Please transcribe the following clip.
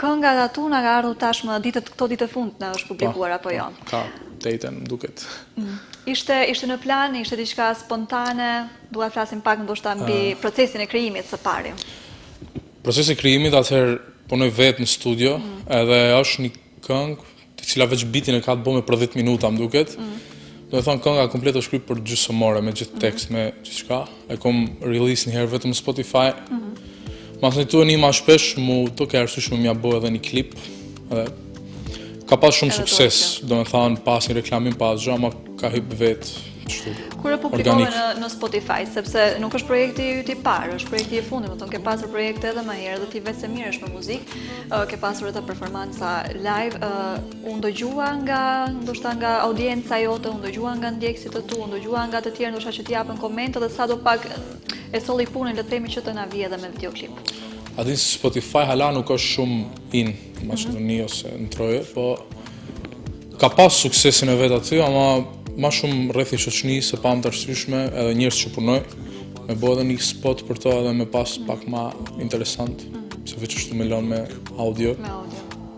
Kënga dhe atu nga ka ardhur tashmë këto ditë e fundit na është publikuar apo jo? Ka date më duket. Ishte në plan, ishte diçka spontane, dua të flasim pak ndoshta mbi procesin e krijimit së pari. Procesi i krijimit atëherë punoj vetë në studio, edhe është një këngë të cila veç bitin e ka të bëme për 10 minuta më duket. Do të thonë kënga komplet është shkruar për gjysmore me gjithë tekst, me gjithçka. E kom release një herë vetëm në Spotify. Ma thënë tu e një ma shpesh, mu do ke arsysh më mja bo edhe një klip. Edhe ka pas shumë sukses, do me thonë pas një reklamin pas gjë, ma ka hip vetë. Kur e publikove në Spotify, sepse nuk është projekti yt i parë, është projekti i fundit, do të ke pasur projekte edhe më herë, dhe ti vetë se mirësh me muzikë, ke pasur edhe performanca live, unë dëgjua ndoshta nga audienca jote, unë dëgjua nga ndjekësit e tu, unë dëgjua nga të tjerë ndoshta që t'i japën komente dhe sa do pak e solli punën le të themi që të na vijë edhe me videoklip. A di se Spotify hala nuk është shumë in në Maqedoni ose në Troje, po ka pas suksesin e vet aty, ama ma shumë rreth i shoqënisë së pamtë arsyeshme edhe njerëz që punoj, me bë edhe një spot për to edhe me pas pak ma interesant, se veç është me lënë me audio.